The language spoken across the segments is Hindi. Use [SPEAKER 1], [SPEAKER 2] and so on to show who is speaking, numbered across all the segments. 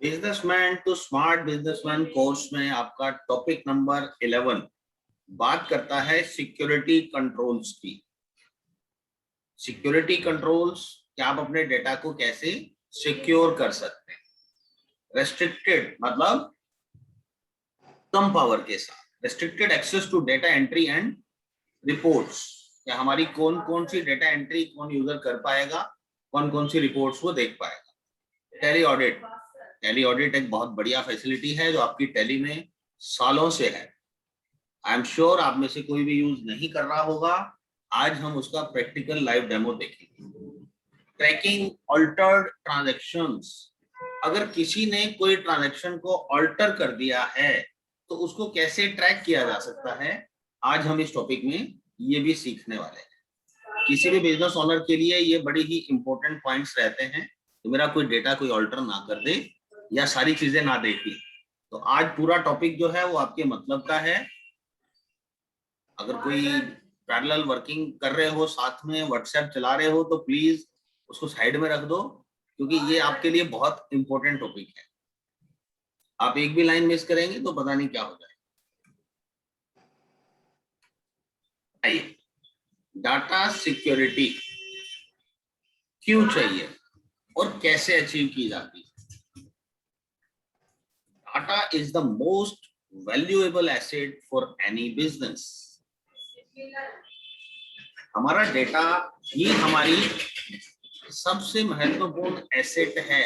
[SPEAKER 1] Businessman to smart businessman course में आपका टॉपिक नंबर 11 बात करता है सिक्योरिटी कंट्रोल्स की। सिक्योरिटी कंट्रोल्स कि आप अपने डेटा को कैसे सिक्योर कर सकते हैं। रेस्ट्रिक्टेड मतलब कम पावर के साथ, restricted access to data entry and reports. क्या हमारी कौन कौन सी डेटा एंट्री कौन यूजर कर पाएगा, कौन कौन सी रिपोर्ट्स वो देख पाएगा। टेली ऑडिट, टेली ऑडिट एक बहुत बढ़िया फैसिलिटी है जो आपकी टेली में सालों से है। आई एम श्योर आप में से कोई भी यूज नहीं कर रहा होगा। आज हम उसका प्रैक्टिकल लाइव डेमो देखेंगे। ट्रैकिंग ऑल्टर्ड ट्रांजैक्शंस, अगर किसी ने कोई ट्रांजैक्शन को ऑल्टर कर दिया है तो उसको कैसे ट्रैक किया जा सकता है, आज हम इस टॉपिक में ये भी सीखने वाले हैं। किसी भी बिजनेस ओनर के लिए ये बड़ी ही इंपॉर्टेंट पॉइंट्स रहते हैं कि मेरा कोई डेटा कोई ऑल्टर ना कर दे या सारी चीजें ना देखी। तो आज पूरा टॉपिक जो है वो आपके मतलब का है। अगर कोई पैरेलल वर्किंग कर रहे हो, साथ में व्हाट्सएप चला रहे हो, तो प्लीज उसको साइड में रख दो, क्योंकि ये आपके लिए बहुत इंपॉर्टेंट टॉपिक है। आप एक भी लाइन मिस करेंगे तो पता नहीं क्या हो जाएगा। आइए, डाटा सिक्योरिटी क्यों चाहिए और कैसे अचीव की जाती है। Data is the most valuable asset for any business. हमारा डेटा ही हमारी सबसे महत्वपूर्ण एसेट है,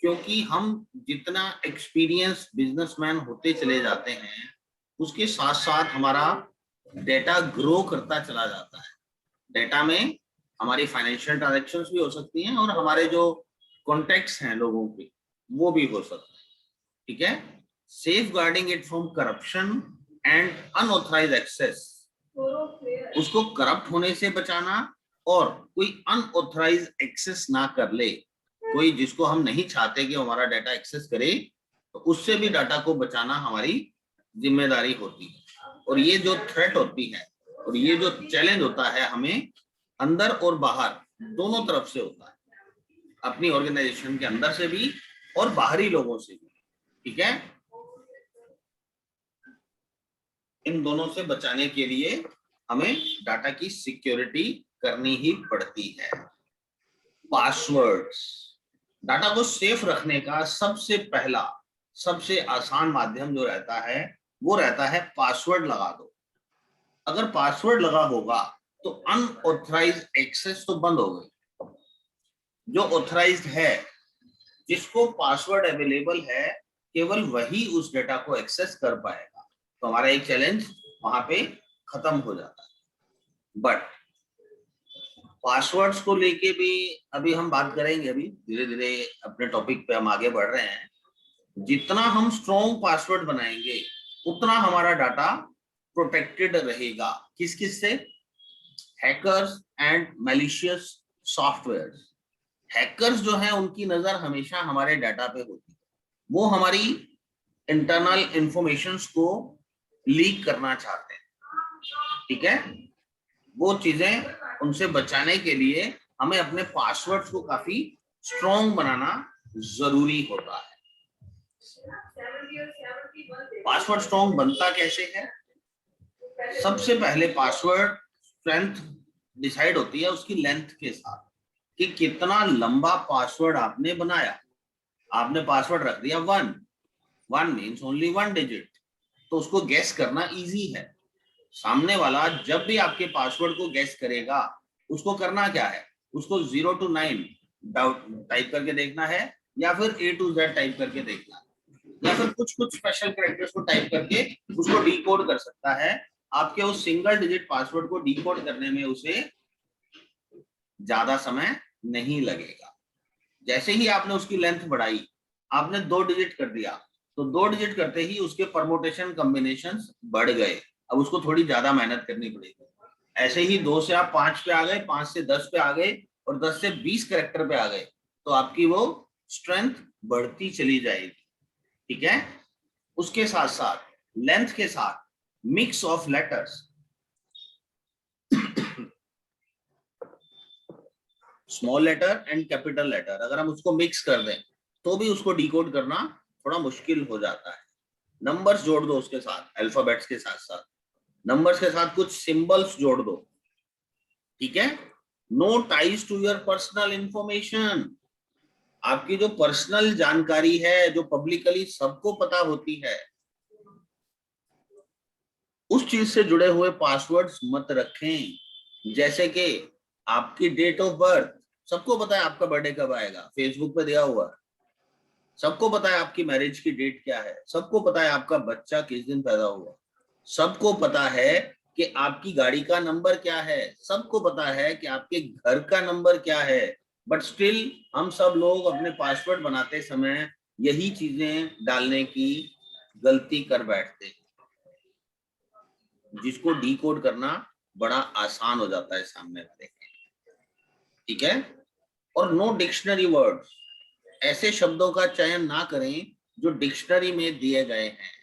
[SPEAKER 1] क्योंकि हम जितना एक्सपीरियंस बिजनेसमैन होते चले जाते हैं उसके साथ साथ हमारा डेटा ग्रो करता चला जाता है। डेटा में हमारी फाइनेंशियल ट्रांजैक्शंस भी हो सकती हैं और हमारे जो कॉन्टेक्ट्स हैं लोगों के वो भी हो सकते हैं। ठीक है, safeguarding it from corruption and unauthorized access, उसको करप्ट होने से बचाना और कोई अनऑथराइज एक्सेस ना कर ले, कोई जिसको हम नहीं चाहते कि हमारा डाटा एक्सेस करे, तो उससे भी डाटा को बचाना हमारी जिम्मेदारी होती है। और ये जो थ्रेट होती है और ये जो चैलेंज होता है हमें अंदर और बाहर दोनों तरफ से होता है, अपनी ऑर्गेनाइजेशन के अंदर से भी और बाहरी लोगों से भी। ठीक है, इन दोनों से बचाने के लिए हमें डाटा की सिक्योरिटी करनी ही पड़ती है। पासवर्ड्स, डाटा को सेफ रखने का सबसे पहला सबसे आसान माध्यम जो रहता है वो रहता है पासवर्ड लगा दो। अगर पासवर्ड लगा होगा तो अनऑथराइज्ड एक्सेस तो बंद हो गई। जो ऑथराइज्ड है, जिसको पासवर्ड अवेलेबल है, केवल वही उस डेटा को एक्सेस कर पाएगा। तो हमारा एक चैलेंज वहां पे खत्म हो जाता है। बट पासवर्ड्स को लेके भी अभी हम बात करेंगे। अभी धीरे धीरे अपने टॉपिक पे हम आगे बढ़ रहे हैं। जितना हम स्ट्रॉन्ग पासवर्ड बनाएंगे उतना हमारा डाटा प्रोटेक्टेड रहेगा। किस किस से? Hackers and malicious software. Hackers जो है उनकी नजर हमेशा हमारे डाटा पे होती है, वो हमारी इंटरनल इंफॉर्मेशंस को लीक करना चाहते हैं। ठीक है, वो चीजें उनसे बचाने के लिए हमें अपने पासवर्ड्स को काफी स्ट्रॉन्ग बनाना जरूरी होता है। पासवर्ड स्ट्रॉन्ग बनता कैसे है? सबसे पहले पासवर्ड स्ट्रेंथ डिसाइड होती है उसकी लेंथ के साथ, कि कितना लंबा पासवर्ड आपने बनाया। आपने पासवर्ड रख दिया 1 मीन्स ओनली 1 डिजिट, तो उसको गैस करना इजी है। सामने वाला जब भी आपके पासवर्ड को गैस करेगा उसको करना क्या है, उसको 0 to 9 टाइप करके देखना है, या फिर A to Z टाइप करके देखना है, या फिर कुछ कुछ स्पेशल कैरेक्टर्स को टाइप करके उसको डीकोड कर सकता है। आपके उस सिंगल डिजिट पासवर्ड को डीकोड करने में उसे ज्यादा समय नहीं लगेगा। जैसे ही आपने उसकी लेंथ बढ़ाई, आपने 2 डिजिट कर दिया, तो 2 डिजिट करते ही उसके परमोटेशन कॉम्बिनेशंस बढ़ गए। अब उसको थोड़ी ज्यादा मेहनत करनी पड़ेगी। ऐसे ही 2 से आप 5 पे आ गए, 5 से 10 पे आ गए और 10 से 20 कैरेक्टर पे आ गए, तो आपकी वो स्ट्रेंथ बढ़ती चली जाएगी। ठीक है, उसके साथ साथ लेंथ के साथ mix of letters, small letter and capital letter, अगर हम उसको मिक्स कर दें तो भी उसको डिकोड करना थोड़ा मुश्किल हो जाता है। नंबर्स जोड़ दो उसके साथ, अल्फाबेट्स के साथ साथ नंबर्स के साथ कुछ सिंबल्स जोड़ दो, ठीक है। No ties to your personal information, आपकी जो पर्सनल जानकारी है, जो पब्लिकली सबको पता होती है, उस चीज से जुड़े हुए पासवर्ड्स मत रखें। जैसे कि आपकी डेट ऑफ बर्थ, सबको पता है आपका बर्थडे कब आएगा, फेसबुक पे दिया हुआ है। सबको पता है आपकी मैरिज की डेट क्या है, सबको पता है आपका बच्चा किस दिन पैदा हुआ, सबको पता है कि आपकी गाड़ी का नंबर क्या है, सबको पता है कि आपके घर का नंबर क्या है। बट स्टिल हम सब लोग अपने पासवर्ड बनाते समय यही चीजें डालने की गलती कर बैठते, जिसको डिकोड करना बड़ा आसान हो जाता है सामने वाले के, ठीक है। और नो डिक्शनरी वर्ड्स, ऐसे शब्दों का चयन ना करें जो डिक्शनरी में दिए गए हैं।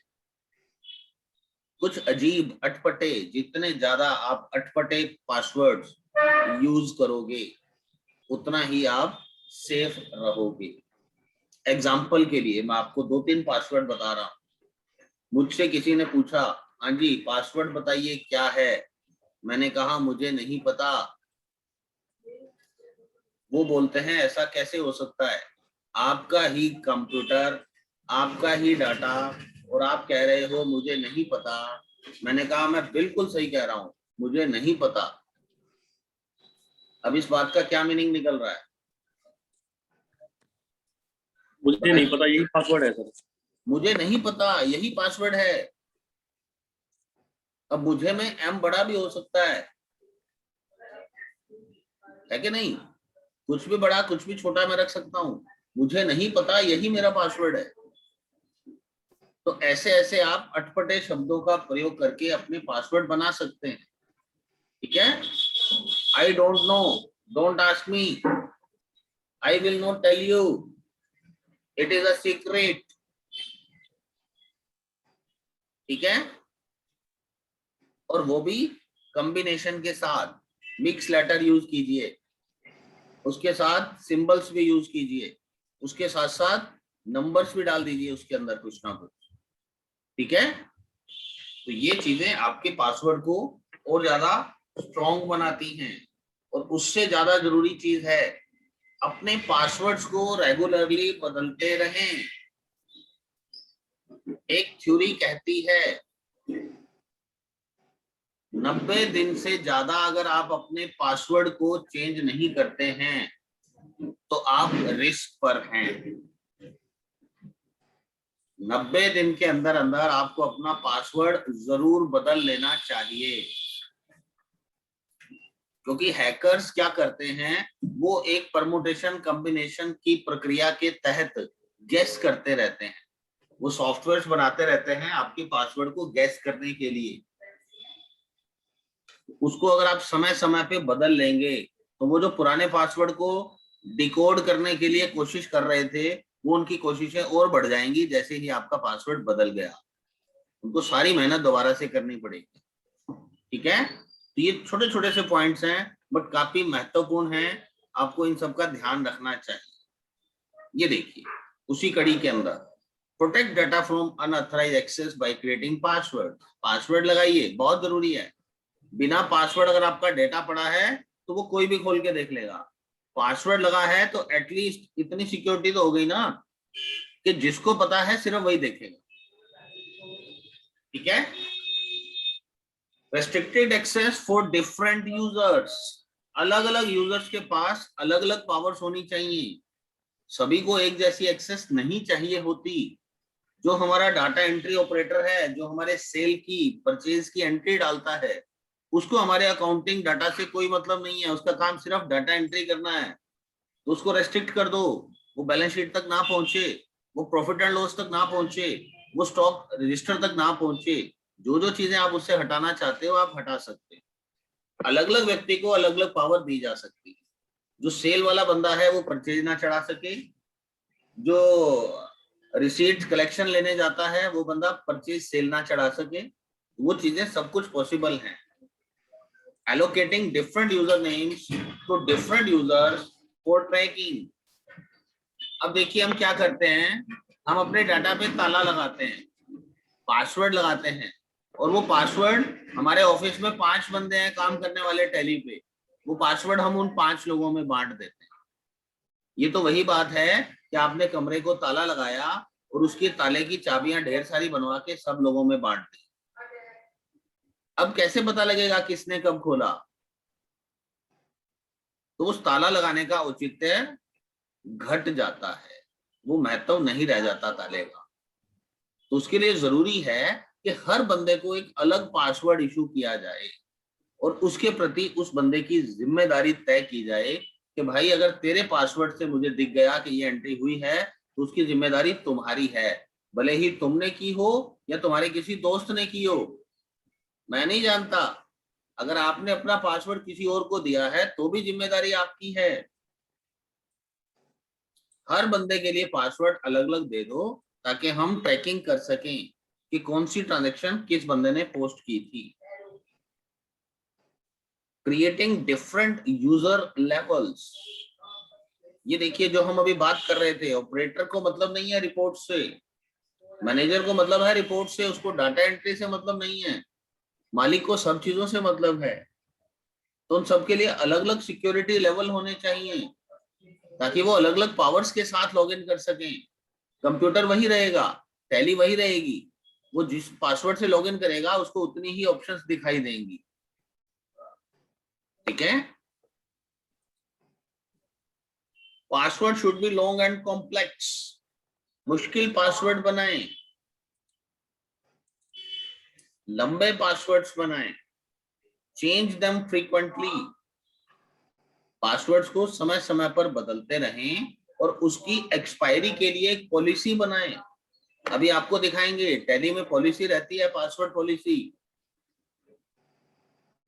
[SPEAKER 1] कुछ अजीब अटपटे, जितने ज्यादा आप अटपटे पासवर्ड्स यूज करोगे उतना ही आप सेफ रहोगे। एग्जाम्पल के लिए मैं आपको 2-3 पासवर्ड बता रहा हूं। मुझसे किसी ने पूछा, हाँ जी पासवर्ड बताइए क्या है, मैंने कहा मुझे नहीं पता। वो बोलते हैं ऐसा कैसे हो सकता है, आपका ही कंप्यूटर, आपका ही डाटा, और आप कह रहे हो मुझे नहीं पता। मैंने कहा मैं बिल्कुल सही कह रहा हूं, मुझे नहीं पता। अब इस बात का क्या मीनिंग निकल रहा है?
[SPEAKER 2] मुझे नहीं पता, यही पासवर्ड है सर।
[SPEAKER 1] मुझे नहीं पता यही पासवर्ड है। अब मुझे में एम बड़ा भी हो सकता है कि नहीं? कुछ भी बड़ा कुछ भी छोटा मैं रख सकता हूं। मुझे नहीं पता यही मेरा पासवर्ड है। तो ऐसे ऐसे आप अटपटे शब्दों का प्रयोग करके अपने पासवर्ड बना सकते हैं, ठीक है। I don't know, don't ask me, I will not tell you, it is a secret, ठीक है। और वो भी कॉम्बिनेशन के साथ, मिक्स लेटर यूज कीजिए, उसके साथ सिंबल्स भी यूज कीजिए, उसके साथ साथ नंबर्स भी डाल दीजिए उसके अंदर कुछ ना कुछ, ठीक है। तो ये चीजें आपके पासवर्ड को और ज्यादा स्ट्रॉन्ग बनाती हैं। और उससे ज्यादा जरूरी चीज है, अपने पासवर्ड्स को रेगुलरली बदलते रहें। एक थ्योरी कहती है 90 दिन से ज्यादा अगर आप अपने पासवर्ड को चेंज नहीं करते हैं तो आप रिस्क पर हैं। 90 दिन के अंदर अंदर आपको अपना पासवर्ड जरूर बदल लेना चाहिए, क्योंकि हैकर्स क्या करते हैं, वो एक परमुटेशन कॉम्बिनेशन की प्रक्रिया के तहत गैस करते रहते हैं। वो सॉफ्टवेयर बनाते रहते हैं आपके पासवर्ड को गैस करने के लिए। उसको अगर आप समय समय पे बदल लेंगे तो वो जो पुराने पासवर्ड को डिकोड करने के लिए कोशिश कर रहे थे, वो उनकी कोशिशें और बढ़ जाएंगी जैसे ही आपका पासवर्ड बदल गया। उनको सारी मेहनत दोबारा से करनी पड़ेगी, ठीक है। तो ये छोटे छोटे से पॉइंट्स हैं बट काफी महत्वपूर्ण हैं, आपको इन सब का ध्यान रखना चाहिए। ये देखिए उसी कड़ी के अंदर, protect data from unauthorized access by creating password. Password लगाइए, बहुत जरूरी है। बिना पासवर्ड अगर आपका डेटा पड़ा है तो वो कोई भी खोल के देख लेगा। पासवर्ड लगा है तो एटलीस्ट इतनी सिक्योरिटी तो हो गई ना कि जिसको पता है सिर्फ वही देखेगा, ठीक है। Restricted access for different users, अलग अलग यूजर्स के पास अलग अलग पावर्स होनी चाहिए, सभी को एक जैसी एक्सेस नहीं चाहिए होती। जो हमारा डाटा एंट्री ऑपरेटर है, जो हमारे सेल की परचेज की एंट्री डालता है, उसको हमारे अकाउंटिंग डाटा से कोई मतलब नहीं है, उसका काम सिर्फ डाटा एंट्री करना है। तो उसको रेस्ट्रिक्ट कर दो, वो बैलेंस शीट तक ना पहुंचे, वो प्रॉफिट एंड लॉस तक ना पहुंचे, वो स्टॉक रजिस्टर तक ना पहुंचे। जो जो चीजें आप उससे हटाना चाहते हो आप हटा सकते हैं। अलग अलग व्यक्ति को अलग अलग पावर दी जा सकती है। जो सेल वाला बंदा है वो परचेज ना चढ़ा सके, जो रिसीट कलेक्शन लेने जाता है वो बंदा परचेज सेल ना चढ़ा सके, वो चीजें सब कुछ पॉसिबल हैं। Allocating different user names to different users for tracking, अब देखिए हम क्या करते हैं, हम अपने डाटा पे ताला लगाते हैं, पासवर्ड लगाते हैं, और वो पासवर्ड हमारे ऑफिस में 5 बंदे हैं काम करने वाले टैली पे, वो पासवर्ड हम उन 5 लोगों में बांट देते हैं। ये तो वही बात है कि आपने कमरे को ताला लगाया और उसके ताले की चाबियां ढेर सारी बनवा के सब लोगों में बांट दी। अब कैसे पता लगेगा किसने कब खोला? तो उस ताला लगाने का औचित्य घट जाता है, वो महत्व नहीं रह जाता ताले का। तो उसके लिए जरूरी है कि हर बंदे को एक अलग पासवर्ड इशू किया जाए और उसके प्रति उस बंदे की जिम्मेदारी तय की जाए कि भाई अगर तेरे पासवर्ड से मुझे दिख गया कि ये एंट्री हुई है तो उसकी जिम्मेदारी तुम्हारी है, भले ही तुमने की हो या तुम्हारे किसी दोस्त ने की हो, मैं नहीं जानता। अगर आपने अपना पासवर्ड किसी और को दिया है तो भी जिम्मेदारी आपकी है। हर बंदे के लिए पासवर्ड अलग अलग दे दो ताकि हम ट्रैकिंग कर सकें कि कौन सी ट्रांजैक्शन किस बंदे ने पोस्ट की थी। क्रिएटिंग डिफरेंट यूजर लेवल्स, ये देखिए जो हम अभी बात कर रहे थे, ऑपरेटर को मतलब नहीं है रिपोर्ट से, मैनेजर को मतलब है रिपोर्ट से, उसको डाटा एंट्री से मतलब नहीं है, मालिक को सब चीजों से मतलब है। तो उन सबके लिए अलग अलग सिक्योरिटी लेवल होने चाहिए ताकि वो अलग अलग पावर्स के साथ लॉगिन कर सकें। कंप्यूटर वही रहेगा, टैली वही रहेगी, वो जिस पासवर्ड से लॉगिन करेगा उसको उतनी ही ऑप्शंस दिखाई देंगी। ठीक है। Password should be long and complex, मुश्किल पासवर्ड बनाएं, लंबे पासवर्ड्स बनाएं, चेंज देम फ्रीक्वेंटली, पासवर्ड्स को समय समय पर बदलते रहें और उसकी एक्सपायरी के लिए एक पॉलिसी बनाएं। अभी आपको दिखाएंगे टैली में पॉलिसी रहती है, पासवर्ड पॉलिसी,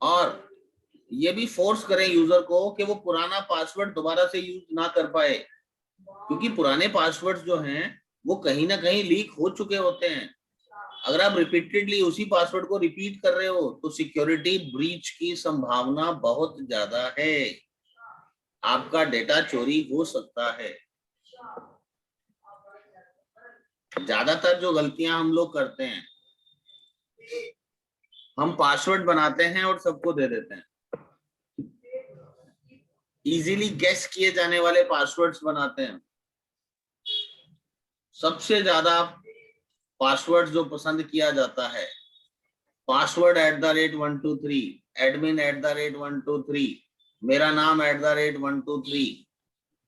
[SPEAKER 1] और ये भी फोर्स करें यूजर को कि वो पुराना पासवर्ड दोबारा से यूज ना कर पाए, क्योंकि पुराने पासवर्ड्स जो हैं वो कहीं ना कहीं लीक हो चुके होते हैं। अगर आप रिपीटेडली उसी पासवर्ड को रिपीट कर रहे हो तो सिक्योरिटी ब्रीच की संभावना बहुत ज्यादा है, आपका डेटा चोरी हो सकता है। ज्यादातर जो गलतियां हम लोग करते हैं, हम पासवर्ड बनाते हैं और सबको दे देते हैं, इजीली गेस किए जाने वाले पासवर्ड्स बनाते हैं। सबसे ज्यादा पासवर्ड जो पसंद किया जाता है, पासवर्ड @123, एडमिन @123, मेरा नाम @123,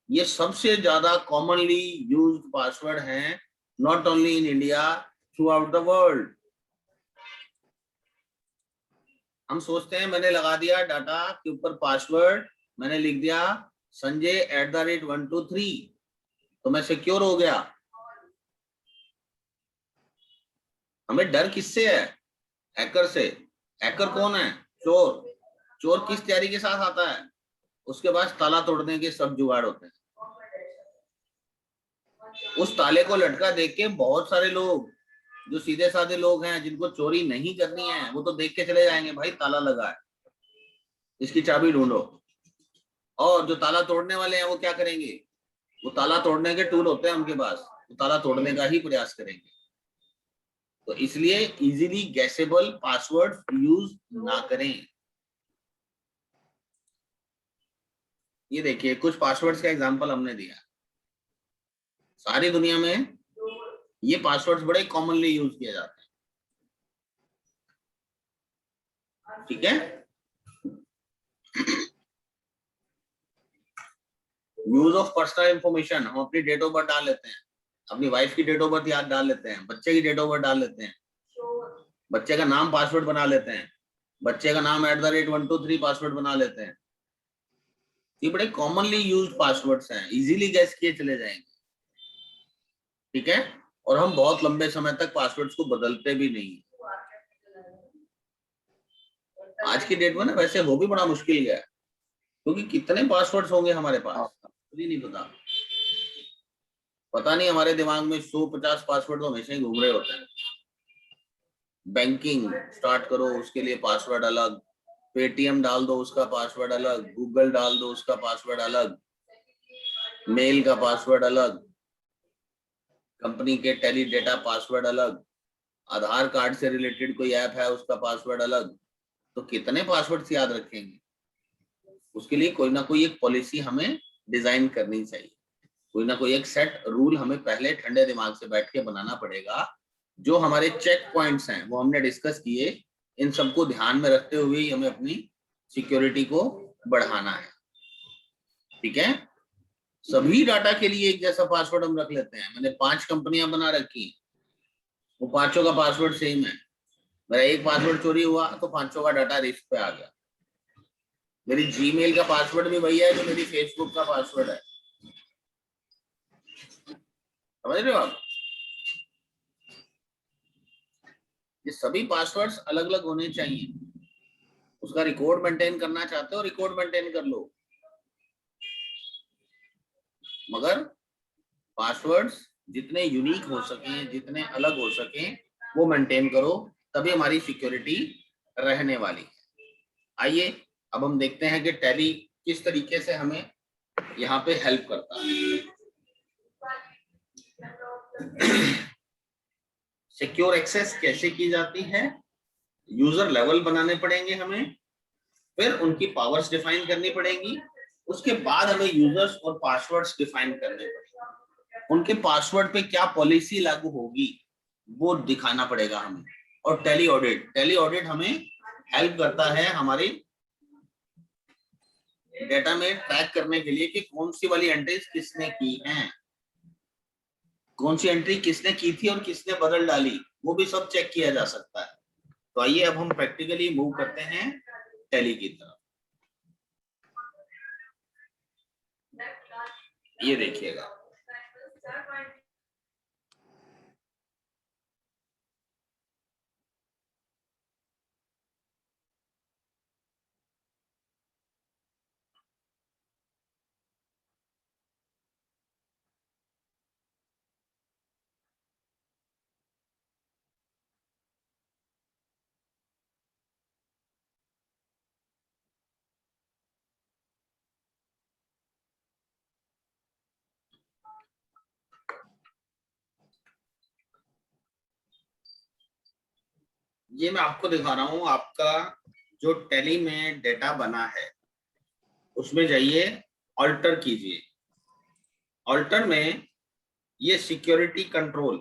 [SPEAKER 1] ये सबसे ज्यादा कॉमनली यूज्ड पासवर्ड हैं, not only in India, through out the world. हम सोचते हैं मैंने लगा दिया डाटा के ऊपर पासवर्ड, मैंने लिख दिया संजय @123 तो मैं सिक्योर हो गया। हमें डर किससे है? हैकर से। हैकर कौन है? चोर। चोर किस तैयारी के साथ आता है? उसके पास ताला तोड़ने के सब जुगाड़ होते हैं। उस ताले को लटका देख के बहुत सारे लोग जो सीधे साधे लोग हैं जिनको चोरी नहीं करनी है वो तो देख के चले जाएंगे, भाई ताला लगा है, इसकी चाबी ढूंढो। और जो ताला तोड़ने वाले हैं वो क्या करेंगे? वो ताला तोड़ने के टूल होते हैं उनके पास, वो ताला तोड़ने का ही प्रयास करेंगे। तो इसलिए इजीली गैसेबल पासवर्ड यूज ना करें। ये देखिए कुछ पासवर्ड्स का एग्जांपल हमने दिया। सारी दुनिया में ये पासवर्ड्स बड़े कॉमनली यूज किए जाते हैं। ठीक है। यूज ऑफ पर्सनल इंफॉर्मेशन, हम अपनी डेट ऑफ बर्थ डाल लेते हैं, अपनी वाइफ की डेट ऑफ बर्थ याद डाल लेते हैं, बच्चे की डेट ऑफ बर्थ डाल लेते हैं, बच्चे का नाम पासवर्ड बना लेते हैं, बच्चे का नाम @123 पासवर्ड बना लेते हैं। ये बड़े कॉमनली यूज्ड पासवर्ड्स हैं, इजीली गैस किए चले जाएंगे। ठीक है। और हम बहुत लंबे समय तक पासवर्ड्स को बदलते भी नहीं। आज की डेट में ना वैसे वो भी बड़ा मुश्किल गया है, क्योंकि कितने पासवर्ड्स होंगे हमारे पास खुद ही नहीं पता। पता नहीं हमारे दिमाग में 150 पासवर्ड तो हमेशा ही घूम रहे होते हैं। बैंकिंग स्टार्ट करो उसके लिए पासवर्ड अलग, पेटीएम डाल दो उसका पासवर्ड अलग, गूगल डाल दो उसका पासवर्ड अलग, मेल का पासवर्ड अलग, कंपनी के टेली डेटा पासवर्ड अलग, आधार कार्ड से रिलेटेड कोई ऐप है उसका पासवर्ड अलग, तो कितने पासवर्ड्स याद रखेंगे? उसके लिए कोई ना कोई एक पॉलिसी हमें डिजाइन करनी चाहिए, कोई ना कोई एक सेट रूल हमें पहले ठंडे दिमाग से बैठ के बनाना पड़ेगा। जो हमारे चेक पॉइंट्स हैं वो हमने डिस्कस किए, इन सबको ध्यान में रखते हुए ही हमें अपनी सिक्योरिटी को बढ़ाना है। ठीक है, सभी डाटा के लिए एक जैसा पासवर्ड हम रख लेते हैं। मैंने 5 कंपनियां बना रखी, वो पांचों का पासवर्ड सेम है। मेरा एक पासवर्ड चोरी हुआ तो पांचों का डाटा रिस्क पे आ गया। मेरी जीमेल का पासवर्ड भी वही है जो मेरी फेसबुक का पासवर्ड है। समझ रहे हो आप? ये सभी पासवर्ड्स अलग अलग होने चाहिए। उसका रिकॉर्ड मेंटेन करना चाहते हो, रिकॉर्ड मेंटेन कर लो, मगर पासवर्ड्स जितने यूनिक हो सके, जितने अलग हो सके, वो मेंटेन करो, तभी हमारी सिक्योरिटी रहने वाली है। आइए अब हम देखते हैं कि टैली किस तरीके से हमें यहाँ पे हेल्प करता है। सिक्योर एक्सेस कैसे की जाती है? यूजर लेवल बनाने पड़ेंगे हमें, फिर उनकी पावर्स डिफाइन करनी पड़ेगी, उसके बाद हमें यूजर्स और पासवर्ड्स डिफाइन करने पड़ेंगे, उनके पासवर्ड पे क्या पॉलिसी लागू होगी वो दिखाना पड़ेगा हमें। और टेली ऑडिट हमें हेल्प करता है हमारी डेटा में ट्रैक करने के लिए कि कौन सी वाली एंट्रीज किसने की हैं, कौन सी एंट्री किसने की थी और किसने बदल डाली, वो भी सब चेक किया जा सकता है। तो आइए अब हम प्रैक्टिकली मूव करते हैं टैली की तरफ। ये देखिएगा, ये मैं आपको दिखा रहा हूं। आपका जो टैली में डेटा बना है उसमें जाइए, ऑल्टर कीजिए। ऑल्टर में ये सिक्योरिटी कंट्रोल,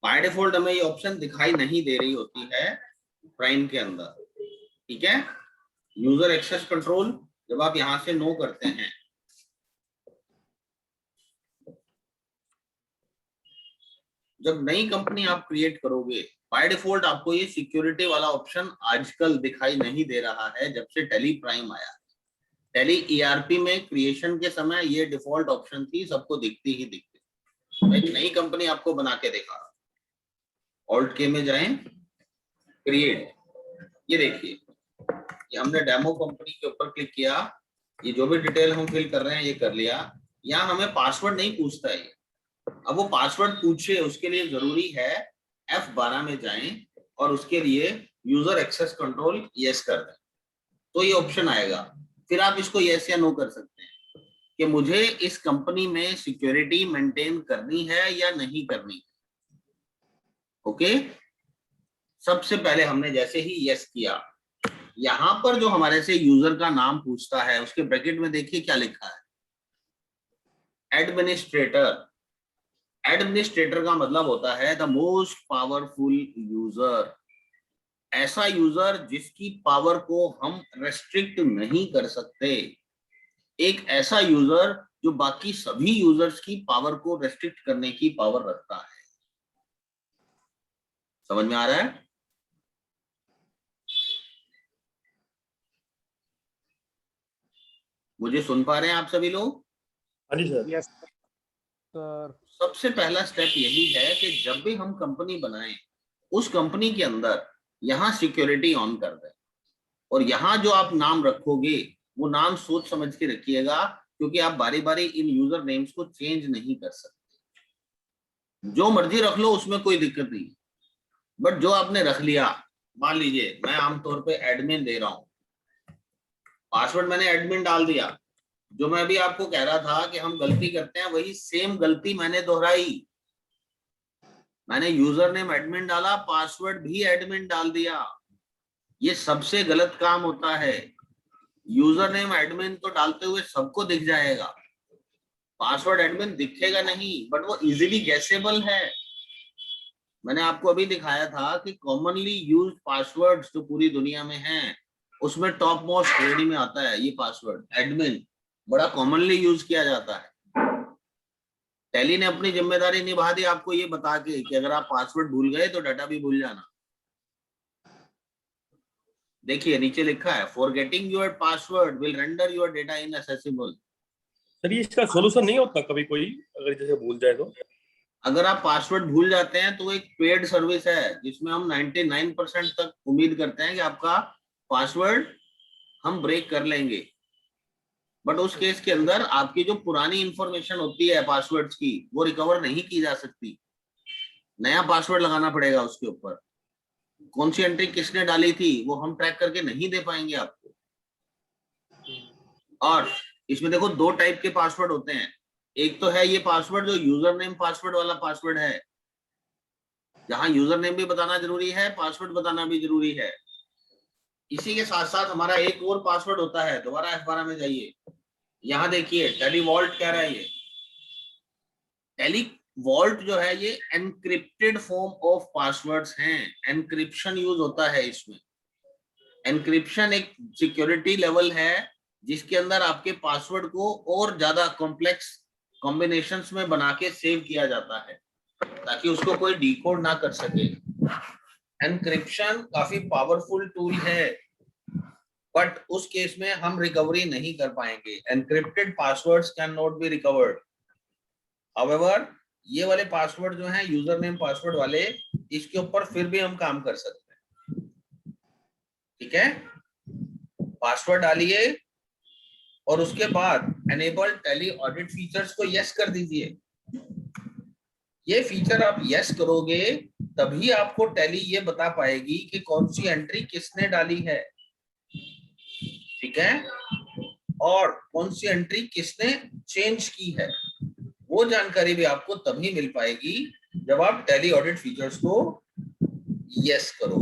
[SPEAKER 1] बाय डिफॉल्ट हमें ये ऑप्शन दिखाई नहीं दे रही होती है प्राइम के अंदर। ठीक है, यूजर एक्सेस कंट्रोल जब आप यहां से नो करते हैं, जब नई कंपनी आप क्रिएट करोगे, बाय डिफॉल्ट आपको ये सिक्योरिटी वाला ऑप्शन आजकल दिखाई नहीं दे रहा है जब से टैली प्राइम आया। टैली ईआरपी में क्रिएशन के समय ये डिफॉल्ट ऑप्शन थी, सबको दिखती ही दिखती। एक नई कंपनी आपको बना के दिखा रहा हूं। ऑल्ट के में जाएं, क्रिएट, ये देखिए, ये हमने डेमो कंपनी के ऊपर क्लिक किया, ये जो भी डिटेल हम फिल कर रहे हैं ये कर लिया। यहाँ हमें पासवर्ड नहीं पूछता है। अब वो पासवर्ड पूछे उसके लिए जरूरी है F12 में जाएं और उसके लिए यूजर एक्सेस कंट्रोल यस कर दें, तो ये ऑप्शन आएगा। फिर आप इसको यस या नो कर सकते हैं कि मुझे इस कंपनी में सिक्योरिटी मेंटेन करनी है या नहीं करनी। ओके, सबसे पहले हमने जैसे ही यस किया, यहां पर जो हमारे से यूजर का नाम पूछता है उसके ब्रैकेट में देखिए क्या लिखा है, एडमिनिस्ट्रेटर। एडमिनिस्ट्रेटर का मतलब होता है द मोस्ट पावरफुल यूजर, ऐसा यूजर जिसकी पावर को हम रेस्ट्रिक्ट नहीं कर सकते, एक ऐसा यूजर जो बाकी सभी यूजर्स की पावर को रेस्ट्रिक्ट करने की पावर रखता है। समझ में आ रहा है? मुझे सुन पा रहे हैं आप सभी लोग?
[SPEAKER 2] हाँ जी सर।
[SPEAKER 3] Yes sir.
[SPEAKER 1] सबसे पहला स्टेप यही है कि जब भी हम कंपनी बनाएं, उस कंपनी के अंदर यहां सिक्योरिटी ऑन कर दें, और यहां जो आप नाम रखोगे वो नाम सोच समझ के रखिएगा, क्योंकि आप बारी बारी इन यूजर नेम्स को चेंज नहीं कर सकते। जो मर्जी रख लो, उसमें कोई दिक्कत नहीं, बट जो आपने रख लिया, मान लीजिए मैं आमतौर पे एडमिन दे रहा हूं, पासवर्ड मैंने एडमिन डाल दिया, जो मैं अभी आपको कह रहा था कि हम गलती करते हैं, वही सेम गलती मैंने दोहराई। मैंने यूजर नेम एडमिन डाला, पासवर्ड भी एडमिन डाल दिया। ये सबसे गलत काम होता है। यूजर नेम एडमिन तो डालते हुए सबको दिख जाएगा, पासवर्ड एडमिन दिखेगा नहीं, बट वो इजीली गैसेबल है। मैंने आपको अभी दिखाया था कि कॉमनली यूज्ड पासवर्ड्स जो पूरी दुनिया में हैं, उसमें टॉप मोस्ट श्रेणी में आता है ये पासवर्ड एडमिन, बड़ा कॉमनली यूज किया जाता है। टैली ने अपनी जिम्मेदारी निभा दी आपको ये बता के कि अगर आप पासवर्ड भूल गए तो डाटा भी भूल जाना। देखिए नीचे लिखा है, forgetting your password will render your data inaccessible.
[SPEAKER 2] Sir ये इसका सोल्यूशन नहीं होता कभी कोई, अगर जैसे भूल जाए तो?
[SPEAKER 1] अगर आप पासवर्ड भूल जाते हैं तो एक पेड सर्विस है जिसमें हम 99% तक उम्मीद करते हैं कि आपका पासवर्ड हम ब्रेक कर लेंगे। बट उस केस के अंदर आपकी जो पुरानी इंफॉर्मेशन होती है पासवर्ड्स की, वो रिकवर नहीं की जा सकती। नया पासवर्ड लगाना पड़ेगा उसके ऊपर। कौन सी एंट्री किसने डाली थी वो हम ट्रैक करके नहीं दे पाएंगे आपको। और इसमें देखो दो टाइप के पासवर्ड होते हैं। एक तो है ये पासवर्ड जो यूजर नेम पासवर्ड वाला पासवर्ड है, जहां यूजर नेम भी बताना जरूरी है, पासवर्ड बताना भी जरूरी है। इसी के साथ साथ हमारा एक और पासवर्ड होता है, दोबारा F12 में जाइए, यहाँ देखिए टेली वॉल्ट कह रहा है ये। टेली वॉल्ट जो है ये एनक्रिप्टेड फॉर्म ऑफ पासवर्ड्स हैं, एनक्रिप्शन यूज होता है इसमें। एनक्रिप्शन एक सिक्योरिटी लेवल है जिसके अंदर आपके पासवर्ड को और ज्यादा कॉम्प्लेक्स कॉम्बिनेशंस में बना के सेव किया जाता है ताकि उसको कोई डिकोड ना कर सके। एनक्रिप्शन काफी पावरफुल टूल है, बट उस केस में हम रिकवरी नहीं कर पाएंगे। Encrypted passwords can not be recovered. However ये वाले पासवर्ड जो हैं यूजर नेम पासवर्ड वाले, इसके ऊपर फिर भी हम काम कर सकते हैं। ठीक है, पासवर्ड डालिए और उसके बाद एनेबल टैली ऑडिट फीचर्स को यस कर दीजिए। ये फीचर आप यस करोगे तभी आपको टैली ये बता पाएगी कि कौन सी एंट्री किसने डाली है, ठीक है, और कौन सी एंट्री किसने चेंज की है। वो जानकारी भी आपको तभी मिल पाएगी जब आप टैली ऑडिट फीचर्स को यस करो।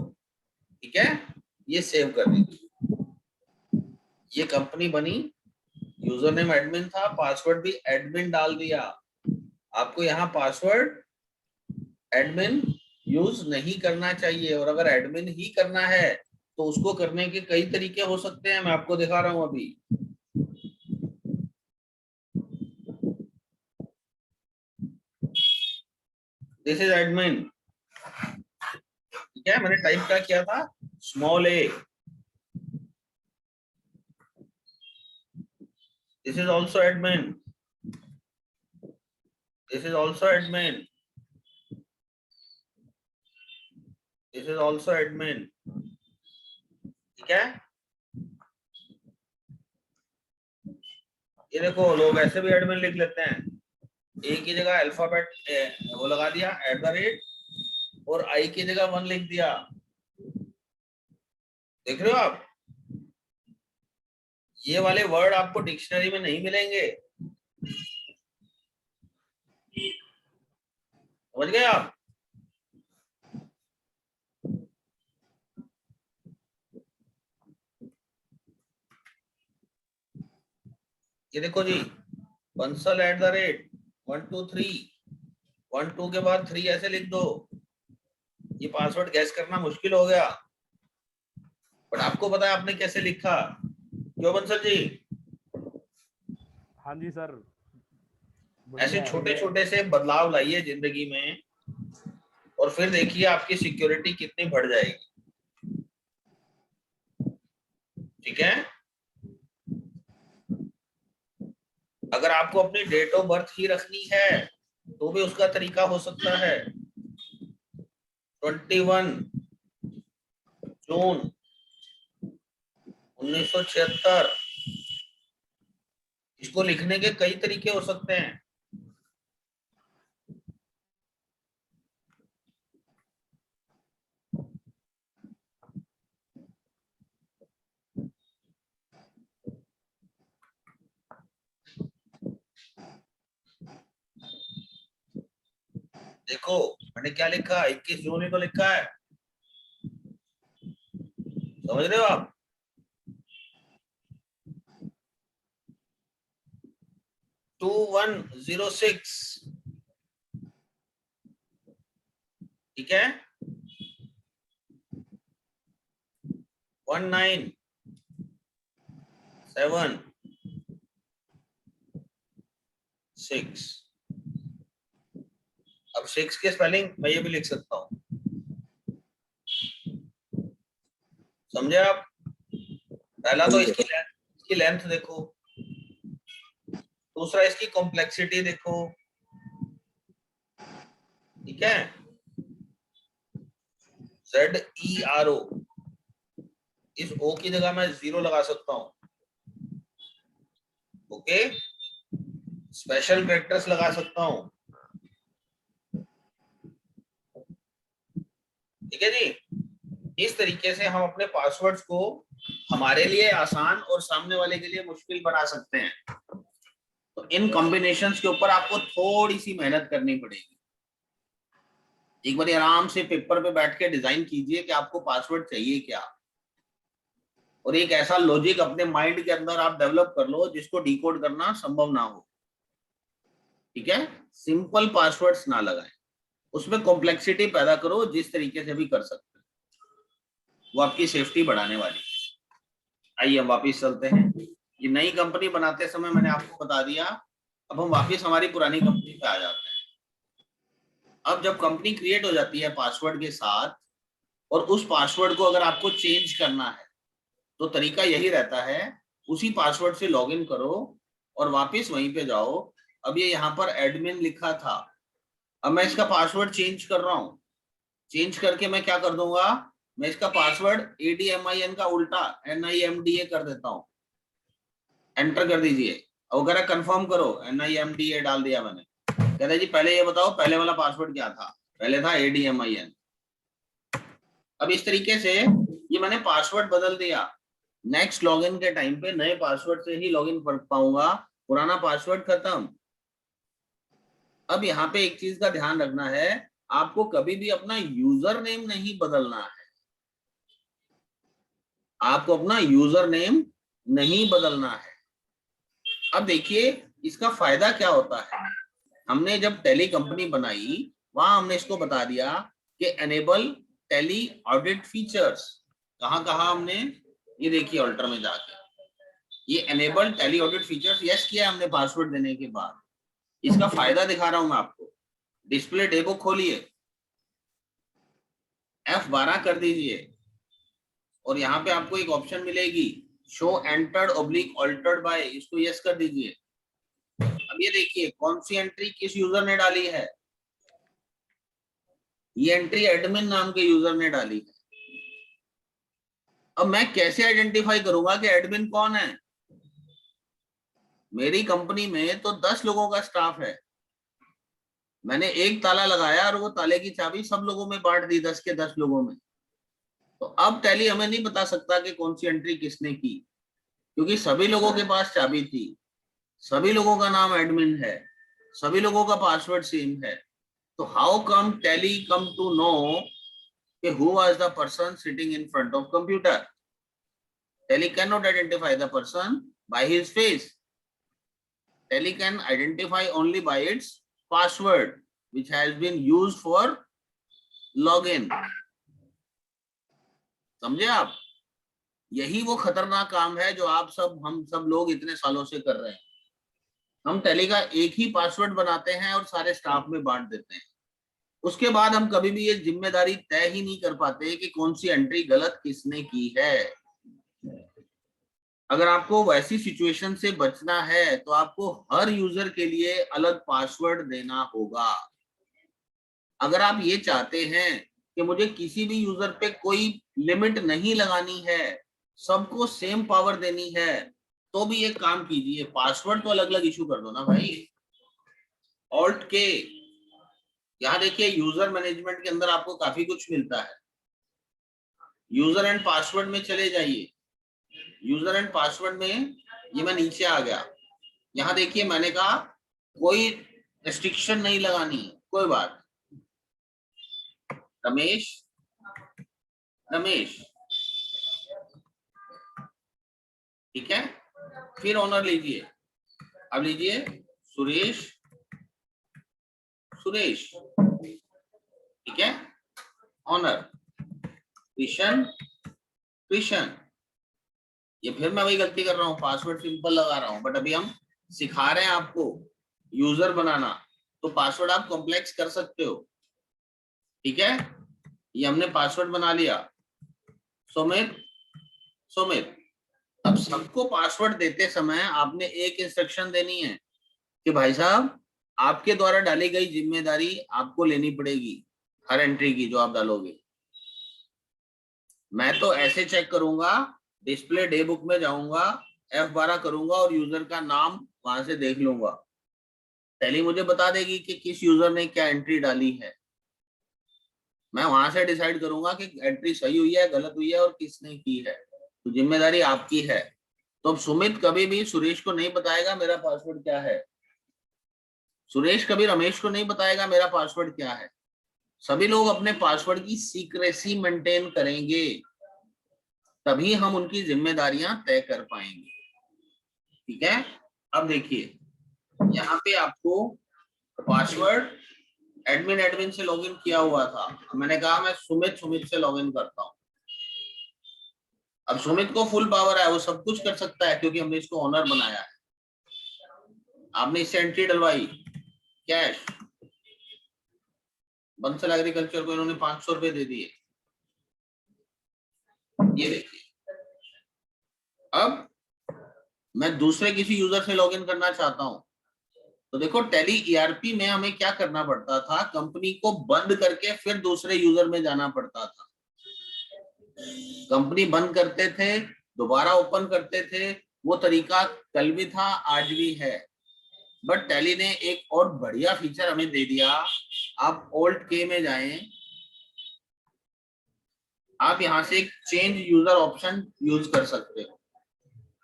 [SPEAKER 1] ठीक है, ये सेव कर दीजिए। ये कंपनी बनी, यूजर नेम एडमिन था, पासवर्ड भी एडमिन डाल दिया। आपको यहाँ पासवर्ड एडमिन यूज नहीं करना चाहिए, और अगर एडमिन ही करना है तो उसको करने के कई तरीके हो सकते हैं, मैं आपको दिखा रहा हूं अभी। दिस इज एडमिन, ठीक है, मैंने टाइप क्या किया था, small A. This is also admin, this is also admin, this is also admin. ठीक है, ये देखो लोग ऐसे भी एडमिन लिख लेते हैं, ए की जगह अल्फाबेट वो लगा दिया @ और आई की जगह 1 लिख दिया। देख रहे हो आप, ये वाले वर्ड आपको डिक्शनरी में नहीं मिलेंगे, समझ गए आप। ये देखो जी, बंसल @123 1 2 के बाद 3 ऐसे लिख दो। ये पासवर्ड गैस करना मुश्किल हो गया, बट आपको पता है आपने कैसे लिखा, क्यों बंसल जी?
[SPEAKER 3] हाँ जी सर,
[SPEAKER 1] ऐसे
[SPEAKER 3] बढ़िया है।
[SPEAKER 1] छोटे छोटे से बदलाव लाइए जिंदगी में, और फिर देखिए आपकी सिक्योरिटी कितनी बढ़ जाएगी। ठीक है, अगर आपको अपनी डेट ऑफ बर्थ ही रखनी है तो भी उसका तरीका हो सकता है। 21 जून 1976, इसको लिखने के कई तरीके हो सकते हैं। देखो मैंने क्या लिखा, 21 जून ही तो लिखा है, समझ रहे हो आप? टू 2106, ठीक है, 1976। अब 6 के स्पेलिंग मैं ये भी लिख सकता हूं, समझे आप? पहला तो इसकी लेंथ देखो, दूसरा इसकी कॉम्प्लेक्सिटी देखो, ठीक है, ZERO, इस O की जगह मैं 0 लगा सकता हूं, ओके, स्पेशल कैरेक्टर्स लगा सकता हूं, ठीक है जी। इस तरीके से हम अपने पासवर्ड्स को हमारे लिए आसान और सामने वाले के लिए मुश्किल बना सकते हैं। तो इन कॉम्बिनेशंस के ऊपर आपको थोड़ी सी मेहनत करनी पड़ेगी। एक बार आराम से पेपर पे बैठ के डिजाइन कीजिए कि आपको पासवर्ड चाहिए क्या, और एक ऐसा लॉजिक अपने माइंड के अंदर आप डेवलप कर लो जिसको डिकोड करना संभव ना हो, ठीक है। सिंपल पासवर्ड्स ना लगाएं, उसमें कॉम्प्लेक्सिटी पैदा करो, जिस तरीके से भी कर सकते हैं, वो आपकी सेफ्टी बढ़ाने वाली है। आइए हम वापिस चलते हैं। ये नई कंपनी बनाते समय मैंने आपको बता दिया, अब हम वापिस हमारी पुरानी कंपनी पे आ जाते हैं। अब जब कंपनी क्रिएट हो जाती है पासवर्ड के साथ, और उस पासवर्ड को अगर आपको चेंज करना है तो तरीका यही रहता है, उसी पासवर्ड से लॉगिन करो और वापिस वहीं पे जाओ। अब ये यहाँ पर एडमिन लिखा था, अब मैं इसका पासवर्ड चेंज कर रहा हूँ। चेंज करके मैं क्या कर दूंगा, मैं इसका पासवर्ड ADMIN का उल्टा NIMDA कर देता हूँ, एंटर कर दीजिए। अगर कंफर्म करो, NIMDA डाल दिया मैंने, कहते जी पहले ये बताओ पहले वाला पासवर्ड क्या था, पहले था ADMIN। अब इस तरीके से ये मैंने पासवर्ड बदल दिया, नेक्स्ट लॉगिन के टाइम पे नए पासवर्ड से ही लॉगिन कर पाऊंगा, पुराना पासवर्ड खत्म। अब यहाँ पे एक चीज का ध्यान रखना है, आपको कभी भी अपना यूजर नेम नहीं बदलना है, आपको अपना यूजर नेम नहीं बदलना है। अब देखिए इसका फायदा क्या होता है, हमने जब टैली कंपनी बनाई वहां हमने इसको बता दिया कि एनेबल टैली ऑडिट फीचर्स, कहाँ कहा हमने, ये देखिए ऑल्टर में जाके ये enable tally audit features yes किया हमने पासवर्ड देने के बाद। इसका फायदा दिखा रहा हूं मैं आपको, डिस्प्ले डे को खोलिए, F12 कर दीजिए, और यहाँ पे आपको एक ऑप्शन मिलेगी show entered oblique altered by, इसको यस कर दीजिए। अब ये देखिए कौन सी एंट्री किस यूजर ने डाली है, ये एंट्री एडमिन नाम के यूजर ने डाली है। अब मैं कैसे आइडेंटिफाई करूंगा कि एडमिन कौन है? मेरी कंपनी में तो 10 लोगों का स्टाफ है, मैंने एक ताला लगाया और वो ताले की चाबी सब लोगों में बांट दी, 10 के 10 लोगों में। तो अब टैली हमें नहीं बता सकता कि कौन सी एंट्री किसने की, क्योंकि सभी लोगों के पास चाबी थी, सभी लोगों का नाम एडमिन है, सभी लोगों का पासवर्ड सेम है। तो how come Tally come to know कि who was the person sitting in front of computer? Tally can not identify the person by his face, Tally can identify only by its password which has been used for login। समझे आप? यही वो खतरनाक काम है जो आप सब हम सब लोग इतने सालों से कर रहे हैं। हम टैली का एक ही पासवर्ड बनाते हैं और सारे स्टाफ में बांट देते हैं, उसके बाद हम कभी भी ये जिम्मेदारी तय ही नहीं कर पाते कि कौन सी एंट्री गलत किसने की है। अगर आपको वैसी सिचुएशन से बचना है तो आपको हर यूजर के लिए अलग पासवर्ड देना होगा। अगर आप ये चाहते हैं कि मुझे किसी भी यूजर पे कोई लिमिट नहीं लगानी है, सबको सेम पावर देनी है, तो भी एक काम कीजिए, पासवर्ड तो अलग अलग इशू कर दो ना भाई। ऑल्ट के यहाँ देखिए यूजर मैनेजमेंट के अंदर आपको काफी कुछ मिलता है, यूजर एंड पासवर्ड में चले जाइए, यूजर एंड पासवर्ड में ये मैं नीचे आ गया, यहाँ देखिए मैंने कहा कोई रिस्ट्रिक्शन नहीं लगानी है, कोई बात, रमेश, रमेश, ठीक है। फिर ऑनर लीजिए, अब लीजिए सुरेश, सुरेश, ठीक है। ऑनर कृष्ण, कृष्ण। ये फिर मैं वही गलती कर रहा हूँ, पासवर्ड सिंपल लगा रहा हूँ, बट अभी हम सिखा रहे हैं आपको यूजर बनाना, तो पासवर्ड आप कॉम्प्लेक्स कर सकते हो, ठीक है। ये हमने पासवर्ड बना लिया, सुमित, सुमित। अब सबको पासवर्ड देते समय आपने एक इंस्ट्रक्शन देनी है कि भाई साहब आपके द्वारा डाली गई जिम्मेदारी आपको लेनी पड़ेगी हर एंट्री की जो आप डालोगे। मैं तो ऐसे चेक करूंगा, डिस्प्ले डे बुक में जाऊंगा, F12 करूंगा और यूजर का नाम वहां से देख लूंगा। टैली मुझे बता देगी कि किस यूजर ने क्या एंट्री डाली है। मैं वहां से डिसाइड करूंगा कि एंट्री सही हुई है, गलत हुई है और किसने की है। तो जिम्मेदारी आपकी है। तो अब सुमित कभी भी सुरेश को नहीं बताएगा मेरा पासवर्ड क्या है, सुरेश कभी रमेश को नहीं बताएगा मेरा पासवर्ड क्या है। सभी लोग अपने पासवर्ड की सीक्रेसी मेंटेन करेंगे, तभी हम उनकी जिम्मेदारियां तय कर पाएंगे, ठीक है। अब देखिए यहाँ पे आपको पासवर्ड एडमिन, एडमिन से लॉगिन किया हुआ था। मैंने कहा मैं सुमित, सुमित से लॉगिन करता हूँ। अब सुमित को फुल पावर है, वो सब कुछ कर सकता है क्योंकि हमने इसको ऑनर बनाया है। आपने इससे एंट्री डलवाई, कैश, बंसल एग्रीकल्चर को इन्होंने 500 रुपए दे दिए। ये देखिए, अब मैं दूसरे किसी यूजर से लॉगिन करना चाहता हूं, तो देखो टैली ईआरपी में हमें क्या करना पड़ता था, कंपनी को बंद करके फिर दूसरे यूजर में जाना पड़ता था। कंपनी बंद करते थे, दोबारा ओपन करते थे, वो तरीका कल भी था, आज भी है। बट टैली ने एक और बढ़िया फीचर हमें दे दिया। आप Alt K में जाएं, आप यहां से एक चेंज यूजर ऑप्शन यूज कर सकते हो।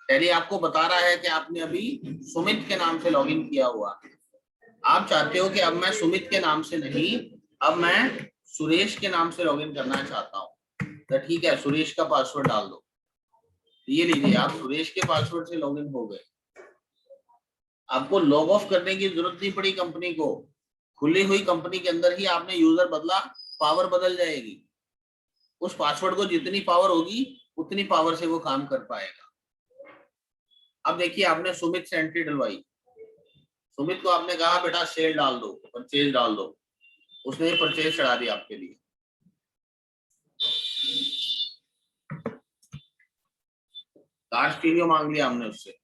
[SPEAKER 1] टैली आपको बता रहा है कि आपने अभी सुमित के नाम से लॉगिन किया हुआ है। आप चाहते हो कि अब मैं सुमित के नाम से नहीं, अब मैं सुरेश के नाम से लॉगिन करना चाहता हूँ, तो ठीक है, सुरेश का पासवर्ड डाल दो। ये लीजिए, आप सुरेश के पासवर्ड से लॉगिन हो गए। आपको लॉग ऑफ करने की जरूरत नहीं पड़ी कंपनी को, खुली हुई कंपनी के अंदर ही आपने यूजर बदला, पावर बदल जाएगी। उस पासवर्ड को जितनी पावर होगी उतनी पावर से वो काम कर पाएगा। अब देखिए, आपने सुमित से एंट्री डलवाई, सुमित को आपने कहा बेटा सेल डाल दो, परचेज डाल दो, उसने परचेज चढ़ा दिया आपके लिए। कार स्टीरियो मांग लिया हमने उससे,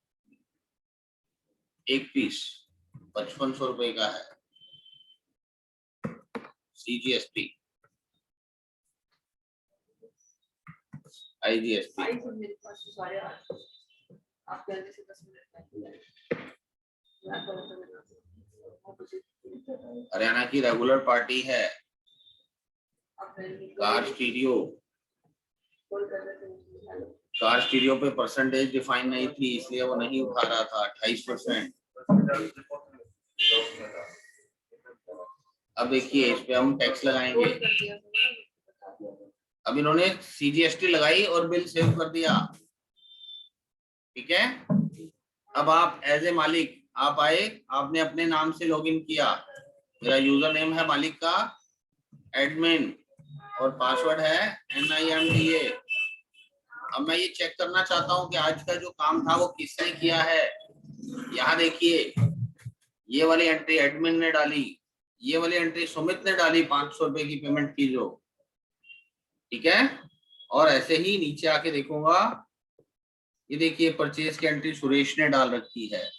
[SPEAKER 1] एक पीस 5500 रुपए का है, CGST, IGST। हरियाणा की रेगुलर पार्टी है। कार स्टीरियो, कार स्टीरियो पे परसेंटेज डिफाइन नहीं थी, इसलिए वो नहीं उठा रहा था, 28%। अब देखिए, इस पे हम टैक्स लगाएंगे। अब इन्होंने CGST लगाई और बिल सेव कर दिया, ठीक है। अब आप एज ए मालिक आप आए, आपने अपने नाम से लॉगिन किया, मेरा यूजर नेम है मालिक का एडमिन और पासवर्ड है NIMDA। अब मैं ये चेक करना चाहता हूं कि आज का जो काम था वो किसने किया है। यहाँ देखिए, ये वाली एंट्री एडमिन ने डाली, ये वाली एंट्री सुमित ने डाली, 500 रुपए की पेमेंट की जो, ठीक है। और ऐसे ही नीचे आके देखूंगा, ये देखिए परचेज की एंट्री सुरेश ने डाल रखी है।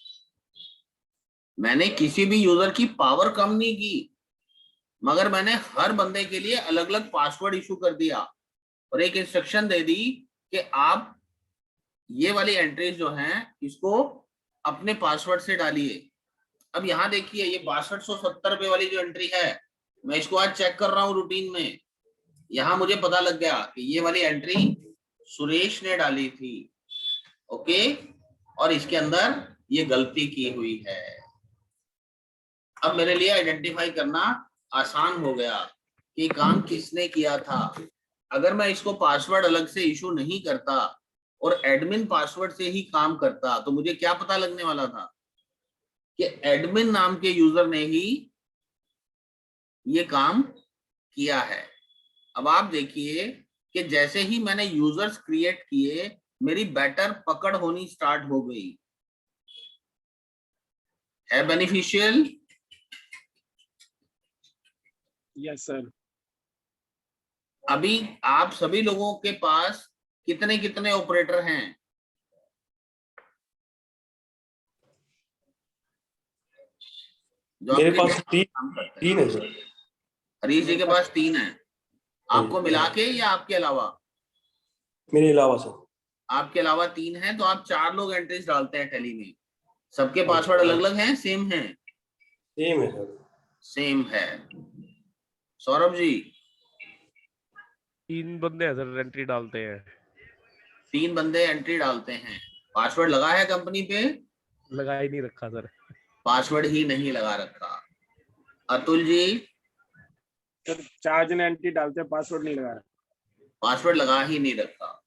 [SPEAKER 1] मैंने किसी भी यूजर की पावर कम नहीं की, मगर मैंने हर बंदे के लिए अलग अलग पासवर्ड इशू कर दिया और एक इंस्ट्रक्शन दे दी कि आप ये वाली एंट्रीज जो हैं इसको अपने पासवर्ड से डालिए। अब यहाँ देखिए, ये 6270 रुपए वाली जो एंट्री है, मैं इसको आज चेक कर रहा हूँ रूटीन में। यहाँ मुझे पता लग गया कि ये वाली एंट्री सुरेश ने डाली थी, ओके, और इसके अंदर ये गलती की हुई है। अब मेरे लिए आइडेंटिफाई करना आसान हो गया। कि काम किसने किया था। अगर मैं इसको पासवर्ड अलग से इशू नहीं करता और एडमिन पासवर्ड से ही काम करता तो मुझे क्या पता लगने वाला था कि एडमिन नाम के यूजर ने ही ये काम किया है। अब आप देखिए कि जैसे ही मैंने यूजर्स क्रिएट किए मेरी बेटर पकड़ होनी स्टार्ट हो गई। है बेनिफिशियल?
[SPEAKER 4] Yes sir.
[SPEAKER 1] अभी आप सभी लोगों के पास कितने कितने ऑपरेटर हैं? जो
[SPEAKER 2] मेरे
[SPEAKER 1] आपके
[SPEAKER 2] पास
[SPEAKER 1] काम करते हैं।
[SPEAKER 2] 3 है सर।
[SPEAKER 1] हरीश जी के पास 3 है। आपको
[SPEAKER 2] हाँ जी।
[SPEAKER 1] मिला के या आपके अलावा?
[SPEAKER 2] मेरे अलावा सर।
[SPEAKER 1] आपके अलावा 3 है तो आप 4 लोग एंट्रीज डालते हैं टैली में। सबके
[SPEAKER 2] अच्छा।
[SPEAKER 1] पासवर्ड अलग अलग हैं, सेम है?
[SPEAKER 2] सेम है सर।
[SPEAKER 1] सेम है। सौरभ जी?
[SPEAKER 3] 3 बंदे हैं सर, एंट्री डालते हैं।
[SPEAKER 1] 3 बंदे एंट्री डालते हैं। पासवर्ड लगा है कंपनी पे?
[SPEAKER 3] लगा ही नहीं रखा सर।
[SPEAKER 1] पासवर्ड ही नहीं लगा रखा। अतुल जी?
[SPEAKER 4] सर 4 जने एंट्री डालते हैं, पासवर्ड नहीं लगा रहा।
[SPEAKER 1] पासवर्ड लगा ही नहीं रखा।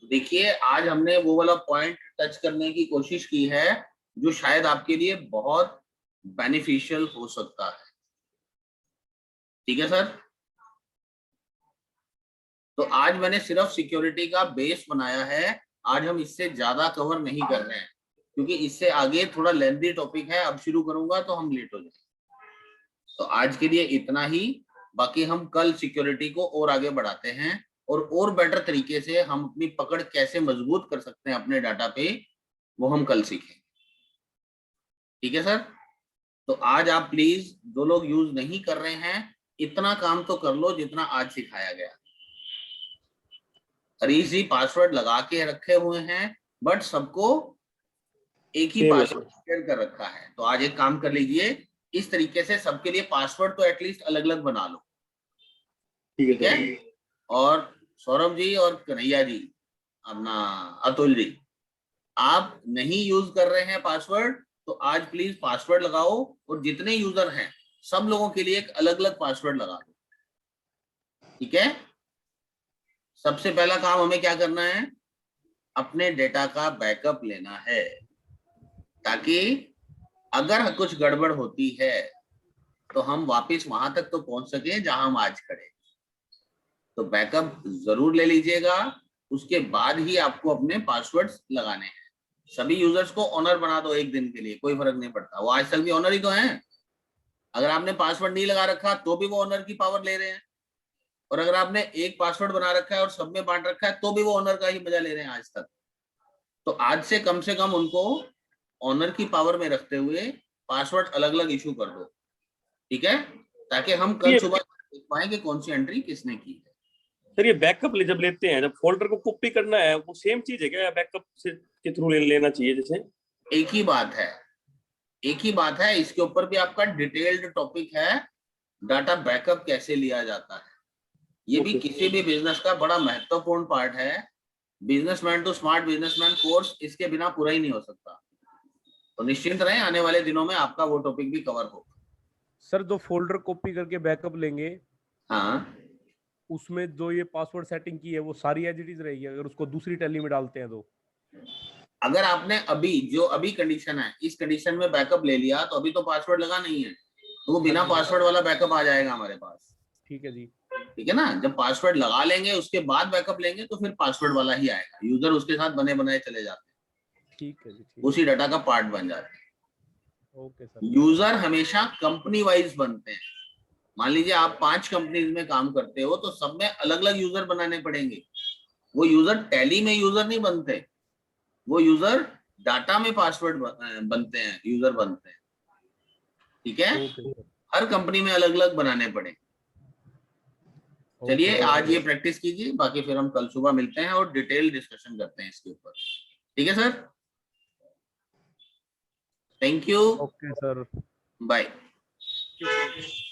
[SPEAKER 1] देखिए आज हमने वो वाला पॉइंट टच करने की कोशिश की है जो शायद आपके लिए बहुत बेनिफिशियल हो सकता है। ठीक है सर? तो आज मैंने सिर्फ सिक्योरिटी का बेस बनाया है। आज हम इससे ज्यादा कवर नहीं कर रहे हैं क्योंकि इससे आगे थोड़ा लेंथी टॉपिक है। अब शुरू करूंगा तो हम लेट हो जाएंगे। तो आज के लिए इतना ही। बाकी हम कल सिक्योरिटी को और आगे बढ़ाते हैं और बेटर तरीके से हम अपनी पकड़ कैसे मजबूत कर सकते हैं अपने डाटा पे, वो हम कल सीखेंगे। ठीक है सर? तो आज आप प्लीज जो लोग यूज नहीं कर रहे हैं इतना काम तो कर लो जितना आज सिखाया गया। हरीश जी पासवर्ड लगा के रखे हुए हैं बट सबको एक ही
[SPEAKER 2] सेम है
[SPEAKER 1] पासवर्ड
[SPEAKER 2] सर।
[SPEAKER 1] शेयर कर रखा है। तो आज एक काम कर लीजिए, इस तरीके से सबके लिए पासवर्ड तो एटलीस्ट अलग अलग बना लो। ठीक है? और सौरभ जी और कन्हैया जी, अपना अतुल जी, आप नहीं यूज कर रहे हैं पासवर्ड तो आज प्लीज पासवर्ड लगाओ और जितने यूजर हैं सब लोगों के लिए एक अलग अलग पासवर्ड लगा दो। ठीक है? सबसे पहला काम हमें क्या करना है, अपने डेटा का बैकअप लेना है ताकि अगर कुछ गड़बड़ होती है तो हम वापस वहां तक तो पहुंच सके जहां हम आज खड़े। तो बैकअप जरूर ले लीजिएगा। उसके बाद ही आपको अपने पासवर्ड्स लगाने हैं। सभी यूजर्स को ऑनर बना दो एक दिन के लिए, कोई फर्क नहीं पड़ता, वो आज तक भी ऑनर ही तो हैं। अगर आपने पासवर्ड नहीं लगा रखा तो भी वो ऑनर की पावर ले रहे हैं, और अगर आपने एक पासवर्ड बना रखा है और सब में बांट रखा है तो भी वो ऑनर का ही मजा ले रहे हैं आज तक। तो आज से कम उनको ऑनर की पावर में रखते हुए पासवर्ड अलग अलग इशू कर दो। ठीक है? ताकि हम कल सुबह देख पाए कि कौन सी एंट्री किसने की है।
[SPEAKER 2] सर ये बैकअप जब लेते हैं, जब फोल्डर को कॉपी करना है, वो सेम चीज है क्या, या बैकअप से के थ्रू लेना चाहिए जैसे?
[SPEAKER 1] एक ही बात है, एक ही बात है। इसके ऊपर भी आपका डिटेल्ड टॉपिक है, डाटा बैकअप कैसे लिया जाता है। ये भी किसी भी बिजनेस का बड़ा महत्वपूर्ण पार्ट है। Businessman to smart businessman course इसके बिना पूरा ही नहीं हो सकता। तो निश्चिंत रहें, आने वाले दिनों में आपका वो टॉपिक भी कवर होगा।
[SPEAKER 3] सर जो फोल्डर कॉपी करके बैकअप लेंगे,
[SPEAKER 1] हाँ,
[SPEAKER 3] उसमें जो ये पासवर्ड सेटिंग की है वो सारी एज इट इज रहेगी अगर उसको दूसरी टैली में डालते हैं तो?
[SPEAKER 1] अगर आपने अभी जो अभी कंडीशन है इस कंडीशन में बैकअप ले लिया तो अभी तो पासवर्ड लगा नहीं है, तो वो बिना पासवर्ड वाला बैकअप आ जाएगा हमारे पास।
[SPEAKER 3] ठीक है जी।
[SPEAKER 1] ठीक है ना? जब पासवर्ड लगा लेंगे उसके बाद बैकअप लेंगे तो फिर पासवर्ड वाला ही आएगा। यूजर उसके साथ बने बनाए चले जाते हैं,
[SPEAKER 3] ठीक है जी। ठीक
[SPEAKER 1] उसी डाटा का पार्ट बन जाते हैं।
[SPEAKER 3] है। Okay sir.
[SPEAKER 1] यूजर हमेशा कंपनी वाइज बनते हैं। मान लीजिए आप 5 कंपनीज में काम करते हो तो सब में अलग अलग यूजर बनाने पड़ेंगे। वो यूजर टैली में यूजर नहीं बनते, वो यूजर डाटा में पासवर्ड बनते हैं, यूजर बनते हैं। ठीक है?
[SPEAKER 3] Okay sir.
[SPEAKER 1] हर कंपनी में अलग अलग बनाने पड़े। चलिए
[SPEAKER 3] ओके।
[SPEAKER 1] आज ये प्रैक्टिस कीजिए, बाकी फिर हम कल सुबह मिलते हैं और डिटेल डिस्कशन करते हैं इसके ऊपर। ठीक है sir? Thank you.
[SPEAKER 3] Okay sir.
[SPEAKER 1] Bye.
[SPEAKER 4] ठीक है।